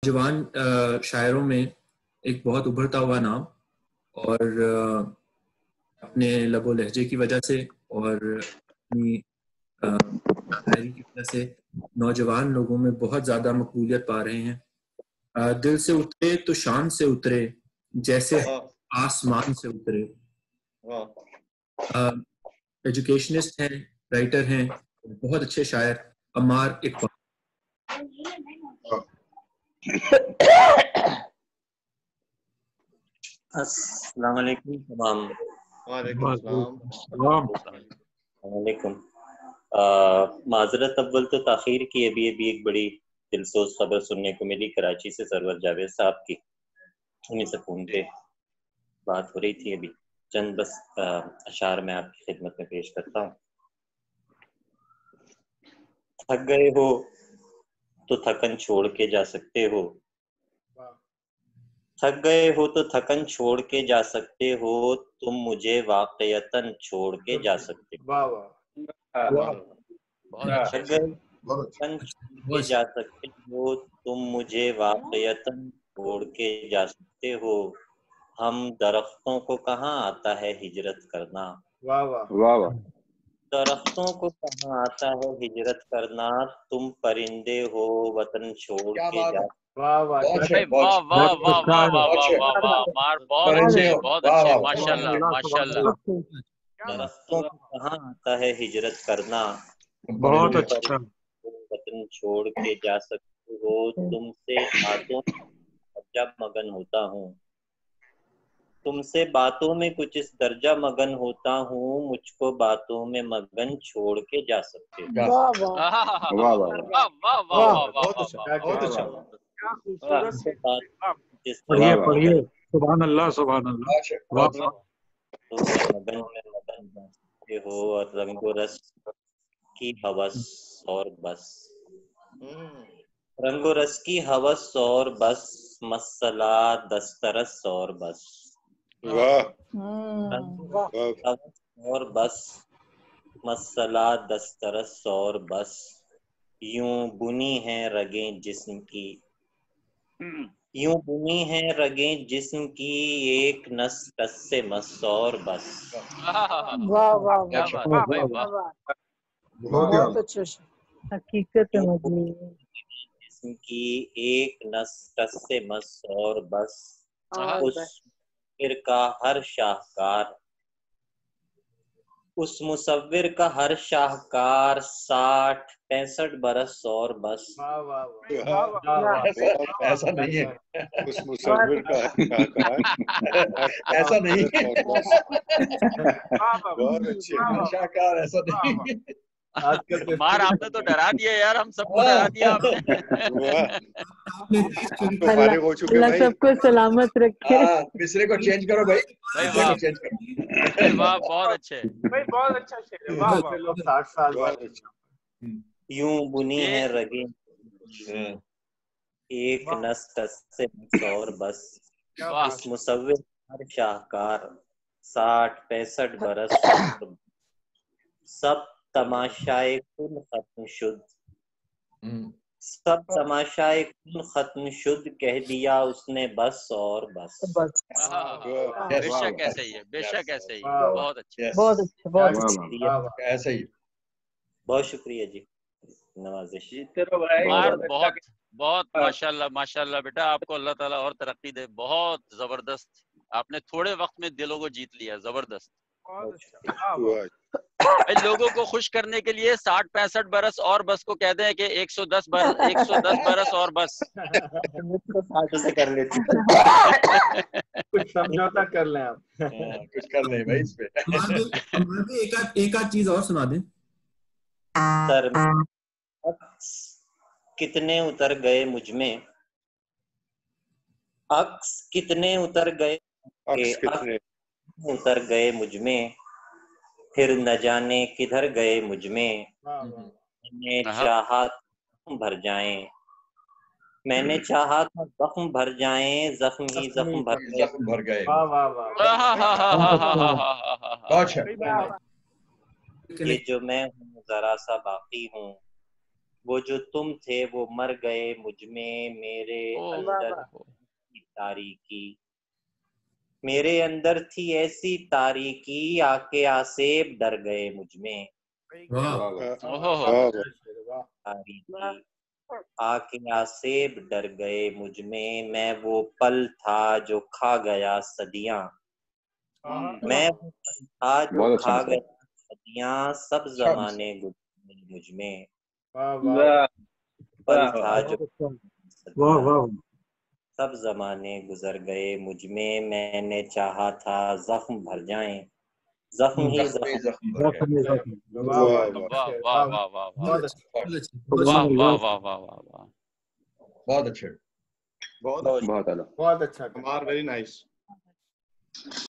جوان شاعروں میں ایک بہت ابھرتا ہوا نام، اور اپنے لب و لہجے کی وجہ سے اور اپنی شاعری کی وجہ سے نوجوان لوگوں میں بہت زیادہ مقبولیت پا رہے ہیں۔ دل سے اترے تو شان سے اترے، جیسے آسمان سے اترے۔ ایجوکیشنسٹ ہیں، رائٹر ہیں، بہت اچھے شاعر عمار اقبال۔ السلام علیکم تمام۔ وعلیکم السلام۔ السلام علیکم۔ معذرت اول تو تاخیر کی، ابھی ایک بڑی دلسوز خبر سننے کو ملی کراچی سے، سرور جاوید صاحب کی، انہیں سے فون پہ بات ہو رہی تھی ابھی۔ چند بس اشعار میں آپ کی خدمت میں پیش کرتا ہوں۔ تھک گئے ہو تو تھکن چھوڑ کے جا سکتے ہو، تھک گئے ہو تو تھکن چھوڑ کے جا سکتے ہو، تم مجھے واقعتاً چھوڑ کے جا سکتے ہو۔ تھک گئے تھکن چھوڑ کے جا سکتے ہو، تم مجھے واقعتاً چھوڑ کے جا سکتے ہو۔ ہم درختوں کو کہاں آتا ہے ہجرت کرنا، درختوں کو کہاں آتا ہے ہجرت کرنا، تم پرندے ہو وطن چھوڑ کے جا بہت اچھے بہت اچھے، ماشاء اللہ ماشاء اللہ۔ درختوں کو کہاں آتا ہے ہجرت کرنا، بہت اچھا۔ وطن چھوڑ کے جا سکتے ہو، تم سے باتوں جب مگن ہوتا ہوں، تم سے باتوں میں کچھ اس درجہ مگن ہوتا ہوں، مجھ کو باتوں میں مگن چھوڑ کے جا سکتے ہو۔ پڑھیے پڑھیے، سبحان اللہ سبحان اللہ۔ مگن میں مگن جا سکتے ہو، اور رنگ و رس کی ہوس اور بس، رنگ و رس کی ہوس اور بس، مسئلہ دسترس اور بس، اور بس مسئلہ دسترس اور بس، یوں بنی ہیں رگیں جسم کی، یوں بنی ہیں رگیں جسم کی، ایک نس کس سے مس اور بس، بہت اچھا حقیقت ہے جسم کی، ایک نس کس سے مس اور بس، اس مصور کا ہر شاہکار، اس مصور کا ہر شاہکار، 60-65 برس اور بس۔ ایسا نہیں ہے، اس مصور کا ایسا نہیں ہے، بہت اچھے شاہکار، ایسا نہیں ہے۔ عمار آپ نے تو ڈرا دیا یار، ہم سب کو ڈرا دیا آپ نے۔ فارغ ہو چکے اللہ سب کو سلامت رکھے۔ مصرے کو چینج کرو بھائی، مصرے کو چینج کرو۔ واہ بہت اچھے، بہت اچھا شعر ہے، واہ لوگ 60 سال بعد۔ یوں بنی ہے رگیں ایک نس کس سے مس اور بس، اس مصور ہر شاہکار، 60-65 برس اور سب تماشائے کن ختم شد، سب تماشائے کن ختم شد، کہہ دیا اس نے بس اور بس۔ بے شک ایسے ہی ہے، بے شک ایسے ہی ہے، بہت اچھے، بہت اچھا بہت اچھا۔ ایسا ہی۔ بہت شکریہ جی، نوازش۔ بہت بہت ماشاء اللہ ماشاء اللہ بیٹا، آپ کو اللہ تعالیٰ اور ترقی دے، بہت زبردست، آپ نے تھوڑے وقت میں دلوں کو جیت لیا، زبردست۔ لوگوں کو خوش کرنے کے لیے 60-65 برس اور بس کو کہتے ہیں کہ 110 برس اور بس سے کر لیتے کچھ سمجھوتا کر لیں آپ، کچھ کر لیں بھائی اس پہ۔ ایک آدھ چیز اور سنا دیں۔ سر کتنے اتر گئے مجھ میں، عکس کتنے اتر گئے، اتر گئے مجھ میں، پھر نہ جانے کدھر گئے مجھ میں، میں نے چاہا زخم بھر جائیں، میں نے چاہا تھا زخم بھر جائیں، زخم ہی زخم بھر گئے۔ یہ جو میں ہوں ذرا سا باقی ہوں، وہ جو تم تھے وہ مر گئے مجھ میں، میرے اندر تھی تاریکی، میرے اندر تھی ایسی تاریکی، آ کے آسیب ڈر گئے مجھ میں، تاریکی آ کے آسیب ڈر گئے مجھ میں وہ پل تھا جو کھا گیا صدیاں، میں وہ پل تھا جو کھا گیا صدیاں، سب زمانے گزرے مجھ میں، پل تھا جو سب زمانے گزر گئے مجھ میں نے چاہا تھا زخم بھر جائیں، زخم ہی زخم واہ واہ واہ واہ واہ واہ واہ واہ واہ، بہت اچھے، بہت اچھا، ویری نائس.